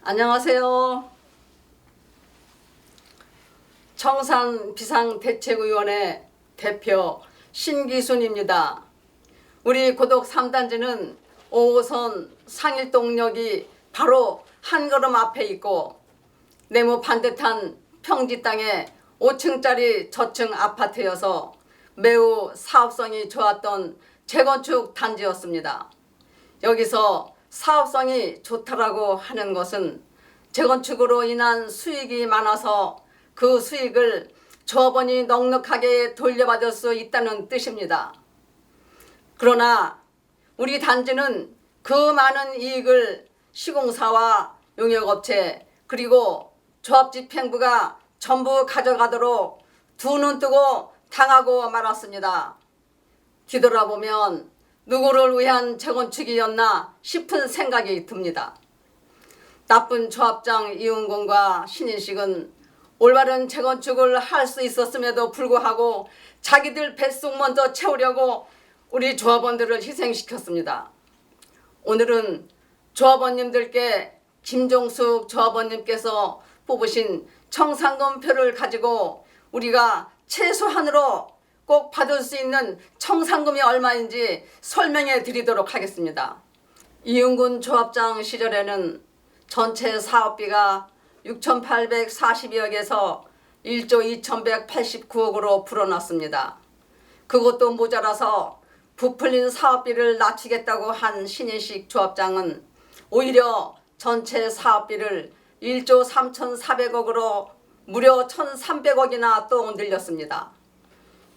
안녕하세요. 청산 비상대책위원회 대표 신기순입니다. 우리 고덕 3단지는 5호선 상일동역이 바로 한 걸음 앞에 있고 네모 반듯한 평지 땅에 5층짜리 저층 아파트여서 매우 사업성이 좋았던 재건축 단지였습니다. 여기서 사업성이 좋다라고 하는 것은 재건축으로 인한 수익이 많아서 그 수익을 조합원이 넉넉하게 돌려받을 수 있다는 뜻입니다. 그러나 우리 단지는 그 많은 이익을 시공사와 용역업체 그리고 조합집행부가 전부 가져가도록 두 눈 뜨고 당하고 말았습니다. 뒤돌아보면 누구를 위한 재건축이었나 싶은 생각이 듭니다. 나쁜 조합장 이은곤과 신인식은 올바른 재건축을 할 수 있었음에도 불구하고 자기들 뱃속 먼저 채우려고 우리 조합원들을 희생시켰습니다. 오늘은 조합원님들께 김종숙 조합원님께서 뽑으신 청산금표를 가지고 우리가 최소한으로 꼭 받을 수 있는 청산금이 얼마인지 설명해 드리도록 하겠습니다. 이은곤 조합장 시절에는 전체 사업비가 6,840억에서 1조 2,189억으로 불어났습니다. 그것도 모자라서 부풀린 사업비를 낮추겠다고 한 신인식 조합장은 오히려 전체 사업비를 1조 3,400억으로 무려 1,300억이나 또 늘렸습니다.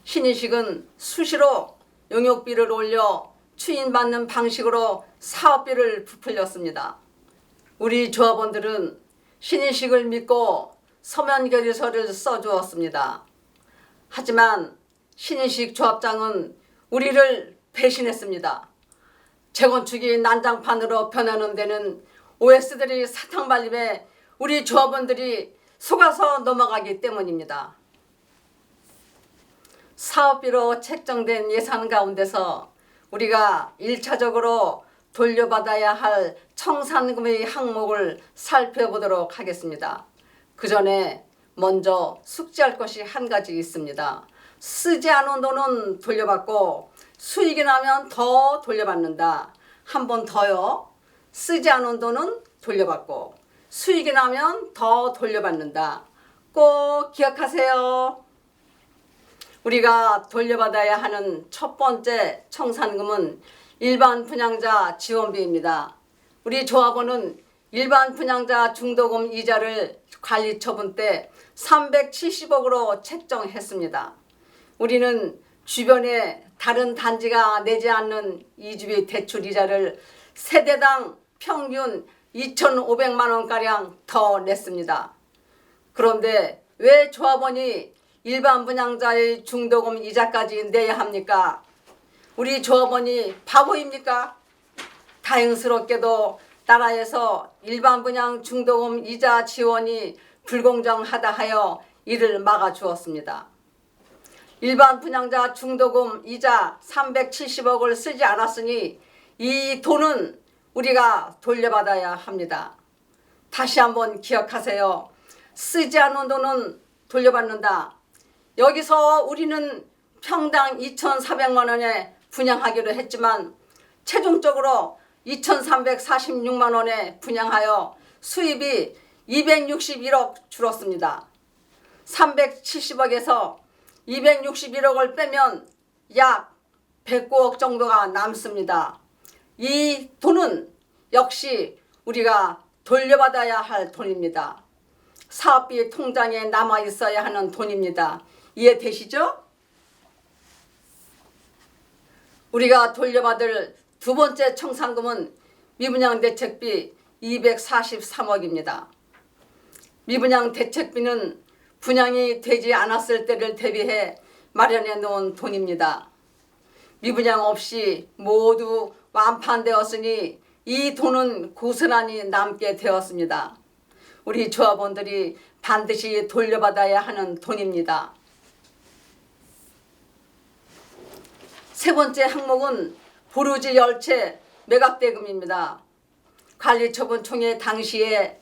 신인식은 수시로 용역비를 올려 추인받는 방식으로 사업비를 부풀렸습니다. 우리 조합원들은 신인식을 믿고 서면결의서를 써주었습니다. 하지만 신인식 조합장은 우리를 배신했습니다. 재건축이 난장판으로 변하는 데는 OS들이 사탕 발림에 우리 조합원들이 속아서 넘어가기 때문입니다. 사업비로 책정된 예산 가운데서 우리가 1차적으로 돌려받아야 할 청산금의 항목을 살펴보도록 하겠습니다. 그 전에 먼저 숙지할 것이 한 가지 있습니다. 쓰지 않은 돈은 돌려받고 수익이 나면 더 돌려받는다. 한 번 더요. 쓰지 않은 돈은 돌려받고 수익이 나면 더 돌려받는다. 꼭 기억하세요. 우리가 돌려받아야 하는 첫 번째 청산금은 일반 분양자 지원비입니다. 우리 조합원은 일반 분양자 중도금 이자를 관리처분 때 370억으로 책정했습니다. 우리는 주변에 다른 단지가 내지 않는 이주비 대출 이자를 세대당 평균 2,500만 원가량 더 냈습니다. 그런데 왜 조합원이 일반 분양자의 중도금 이자까지 내야 합니까? 우리 조합원이 바보입니까? 다행스럽게도 나라에서 일반 분양 중도금 이자 지원이 불공정하다 하여 이를 막아주었습니다. 일반 분양자 중도금 이자 370억을 쓰지 않았으니 이 돈은 우리가 돌려받아야 합니다. 다시 한번 기억하세요. 쓰지 않은 돈은 돌려받는다. 여기서 우리는 평당 2,400만 원에 분양하기로 했지만 최종적으로 2,346만 원에 분양하여 수입이 261억 줄었습니다. 370억에서 261억을 빼면 약 109억 정도가 남습니다. 이 돈은 역시 우리가 돌려받아야 할 돈입니다. 사업비 통장에 남아 있어야 하는 돈입니다. 이해되시죠? 우리가 돌려받을 두 번째 청산금은 미분양 대책비 243억입니다. 미분양 대책비는 분양이 되지 않았을 때를 대비해 마련해 놓은 돈입니다. 미분양 없이 모두 완판되었으니 이 돈은 고스란히 남게 되었습니다. 우리 조합원들이 반드시 돌려받아야 하는 돈입니다. 세 번째 항목은 보루지 열채 매각대금입니다. 관리처분총회 당시에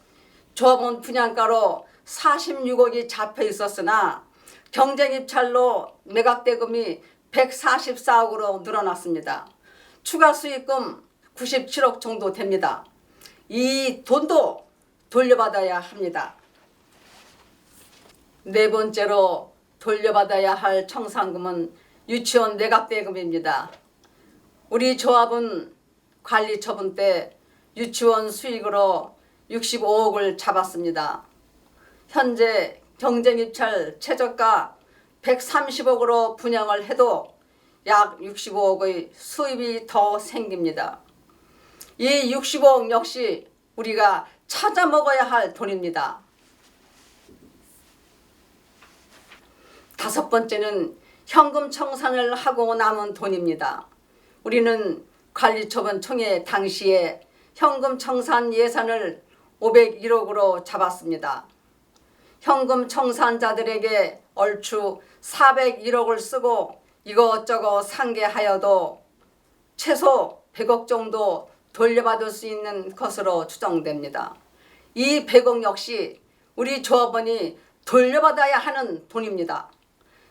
조합원 분양가로 46억이 잡혀 있었으나 경쟁 입찰로 매각대금이 144억으로 늘어났습니다. 추가 수익금 97억 정도 됩니다. 이 돈도 돌려받아야 합니다. 네 번째로 돌려받아야 할 청산금은 유치원 매각대금입니다. 우리 조합은 관리처분 때 유치원 수익으로 65억을 잡았습니다. 현재 경쟁입찰 최저가 130억으로 분양을 해도 약 65억의 수입이 더 생깁니다. 이 65억 역시 우리가 찾아 먹어야 할 돈입니다. 다섯 번째는 현금 청산을 하고 남은 돈입니다. 우리는 관리처분 총회 당시에 현금 청산 예산을 501억으로 잡았습니다. 현금 청산자들에게 얼추 401억을 쓰고 이것저것 상계하여도 최소 100억 정도 돌려받을 수 있는 것으로 추정됩니다. 이 100억 역시 우리 조합원이 돌려받아야 하는 돈입니다.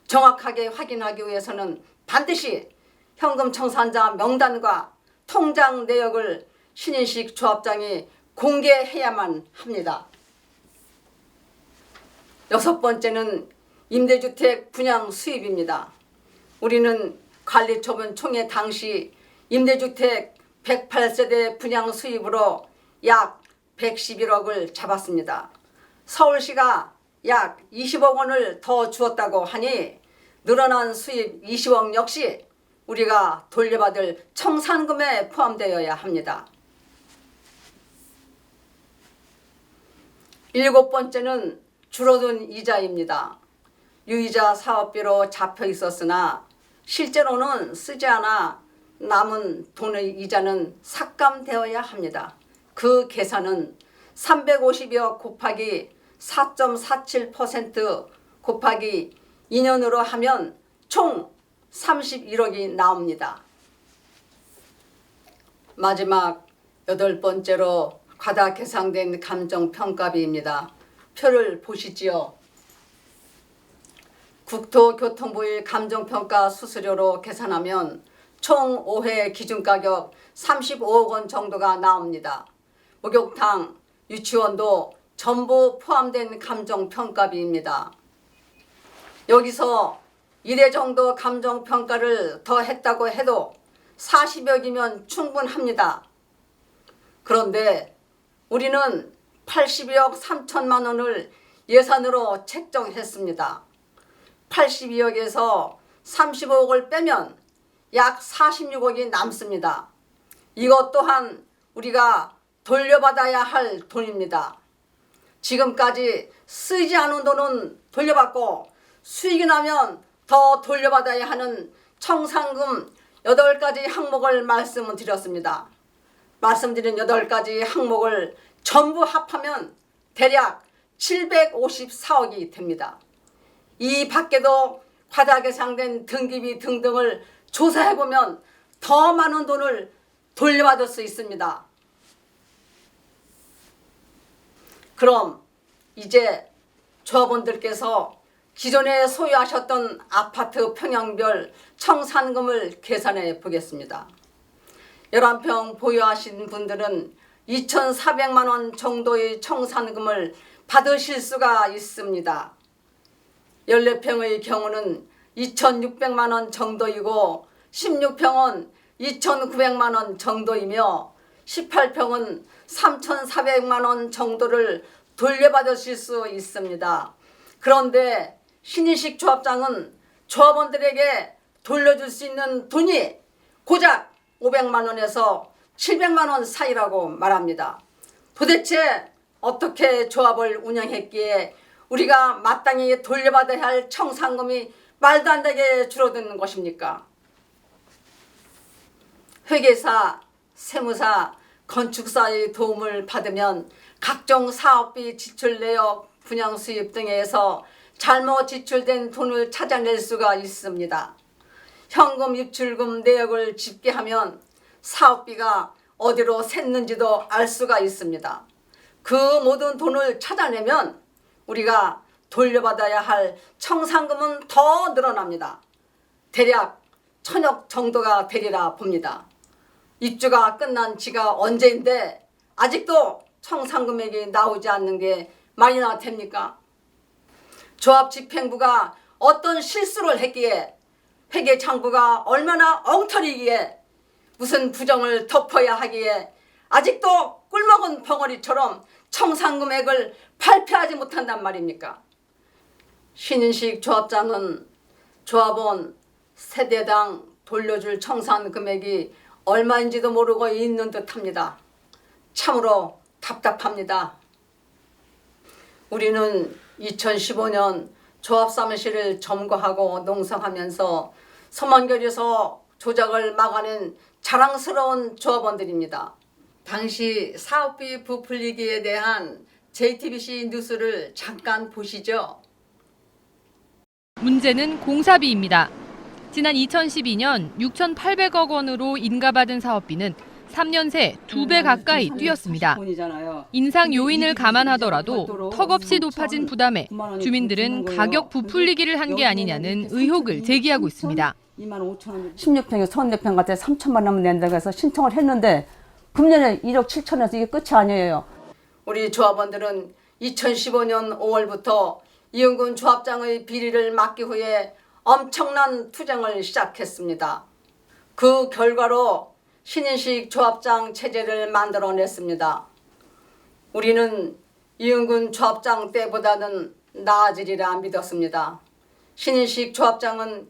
정확하게 확인하기 위해서는 반드시 현금 청산자 명단과 통장 내역을 신인식 조합장이 공개해야만 합니다. 여섯 번째는 임대주택 분양 수입입니다. 우리는 관리처분 총회 당시 임대주택 108세대 분양 수입으로 약 111억을 잡았습니다. 서울시가 약 20억 원을 더 주었다고 하니 늘어난 수입 20억 역시 우리가 돌려받을 청산금에 포함되어야 합니다. 일곱 번째는 줄어든 이자입니다. 유이자 사업비로 잡혀 있었으나 실제로는 쓰지 않아 남은 돈의 이자는 삭감되어야 합니다. 그 계산은 350여 곱하기 4.47% 곱하기 2년으로 하면 총 31억이 나옵니다. 마지막 여덟 번째로 과다 계상된 감정평가비입니다. 표를 보시지요. 국토교통부의 감정평가 수수료로 계산하면 총 5회 기준가격 35억 원 정도가 나옵니다. 목욕탕, 유치원도 전부 포함된 감정평가비입니다. 여기서 1회 정도 감정평가를 더 했다고 해도 40억이면 충분합니다. 그런데 우리는 82억 3천만 원을 예산으로 책정했습니다. 82억에서 35억을 빼면 약 46억이 남습니다. 이것 또한 우리가 돌려받아야 할 돈입니다. 지금까지 쓰지 않은 돈은 돌려받고 수익이 나면 더 돌려받아야 하는 청산금 8가지 항목을 말씀드렸습니다. 말씀드린 8가지 항목을 전부 합하면 대략 754억이 됩니다. 이 밖에도 과다 계상된 등기비 등등을 조사해보면 더 많은 돈을 돌려받을 수 있습니다. 그럼 이제 조합원들께서 기존에 소유하셨던 아파트 평형별 청산금을 계산해 보겠습니다. 11평 보유하신 분들은 2,400만 원 정도의 청산금을 받으실 수가 있습니다. 14평의 경우는 2,600만 원 정도이고 16평은 2,900만 원 정도이며 18평은 3,400만 원 정도를 돌려받으실 수 있습니다. 그런데 신인식 조합장은 조합원들에게 돌려줄 수 있는 돈이 고작 500만 원에서 700만 원 사이라고 말합니다. 도대체 어떻게 조합을 운영했기에 우리가 마땅히 돌려받아야 할 청산금이 말도 안 되게 줄어드는 것입니까? 회계사, 세무사, 건축사의 도움을 받으면 각종 사업비 지출 내역, 분양 수입 등에서 잘못 지출된 돈을 찾아낼 수가 있습니다. 현금 입출금 내역을 집계하면 사업비가 어디로 샜는지도 알 수가 있습니다. 그 모든 돈을 찾아내면 우리가 돌려받아야 할 청산금은 더 늘어납니다. 대략 1,000억 정도가 되리라 봅니다. 입주가 끝난 지가 언제인데 아직도 청산금액이 나오지 않는 게 말이나 됩니까? 조합 집행부가 어떤 실수를 했기에, 회계장부가 얼마나 엉터리기에, 무슨 부정을 덮어야 하기에 아직도 꿀먹은 벙어리처럼 청산금액을 발표하지 못한단 말입니까? 신인식 조합장은 조합원 세대당 돌려줄 청산금액이 얼마인지도 모르고 있는 듯합니다. 참으로 답답합니다. 우리는 2015년 조합사무실을 점거하고 농성하면서 서만결에서 조작을 막아낸 자랑스러운 조합원들입니다. 당시 사업비 부풀리기에 대한 JTBC 뉴스를 잠깐 보시죠. 문제는 공사비입니다. 지난 2012년 6,800억 원으로 인가받은 사업비는 3년 새 2배 가까이 뛰었습니다. 인상 요인을 감안하더라도 턱없이 높아진 부담에 주민들은 가격 부풀리기를 한 게 아니냐는 의혹을 제기하고 있습니다. 16평에 1,400평 같아 3천만 원만 낸다고 해서 신청을 했는데 금년에 1억 7천에서 이게 끝이 아니에요. 우리 조합원들은 2015년 5월부터 이은군 조합장의 비리를 막기 위해 엄청난 투쟁을 시작했습니다. 그 결과로 신인식 조합장 체제를 만들어냈습니다. 우리는 이은군 조합장 때보다는 나아지리라 믿었습니다. 신인식 조합장은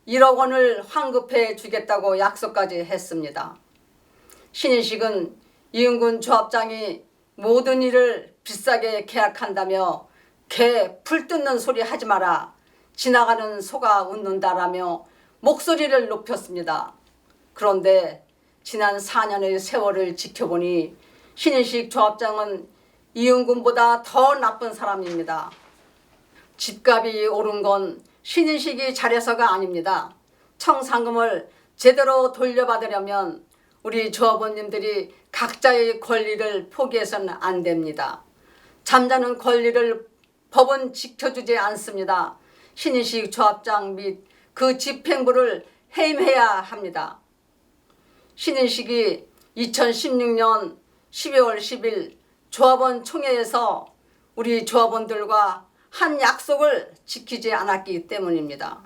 1억 원을 환급해 주겠다고 약속까지 했습니다. 신인식은 이은군 조합장이 모든 일을 비싸게 계약한다며 개 풀 뜯는 소리 하지 마라, 지나가는 소가 웃는다라며 목소리를 높였습니다. 그런데 지난 4년의 세월을 지켜보니 신인식 조합장은 이은군보다 더 나쁜 사람입니다. 집값이 오른 건 신인식이 잘해서가 아닙니다. 청산금을 제대로 돌려받으려면 우리 조합원님들이 각자의 권리를 포기해서는 안 됩니다. 잠자는 권리를 법은 지켜주지 않습니다. 신인식 조합장 및 그 집행부를 해임해야 합니다. 신인식이 2016년 12월 10일 조합원 총회에서 우리 조합원들과 한 약속을 지키지 않았기 때문입니다.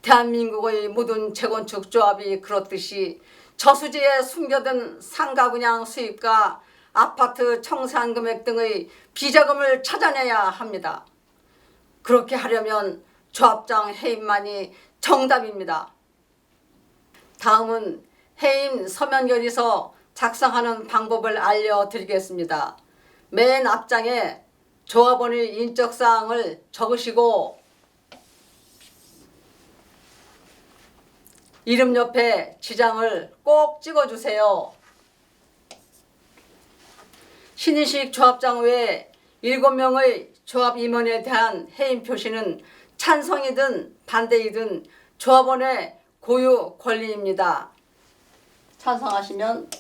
대한민국의 모든 재건축 조합이 그렇듯이 저수지에 숨겨둔 상가 분양 수입과 아파트 청산금액 등의 비자금을 찾아내야 합니다. 그렇게 하려면 조합장 해임만이 정답입니다. 다음은 해임 서면결의서 작성하는 방법을 알려드리겠습니다. 맨 앞장에 조합원의 인적사항을 적으시고 이름 옆에 지장을 꼭 찍어주세요. 신인식 조합장 외에 7명의 조합 임원에 대한 해임 표시는 찬성이든 반대이든 조합원의 고유 권리입니다. 찬성하시면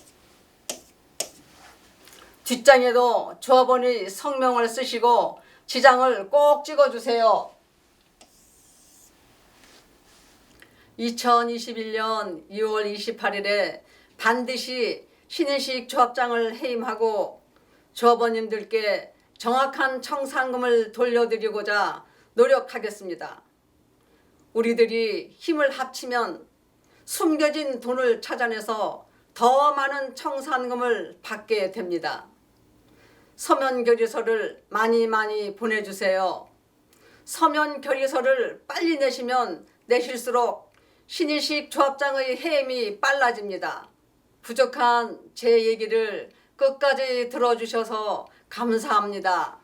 뒷장에도 조합원의 성명을 쓰시고 지장을 꼭 찍어주세요. 2021년 2월 28일에 반드시 신인식 조합장을 해임하고 조합원님들께 정확한 청산금을 돌려드리고자 노력하겠습니다. 우리들이 힘을 합치면 숨겨진 돈을 찾아내서 더 많은 청산금을 받게 됩니다. 서면 결의서를 많이 보내주세요. 서면 결의서를 빨리 내시면 내실수록 신인식 조합장의 해임이 빨라집니다. 부족한 제 얘기를 끝까지 들어주셔서 감사합니다.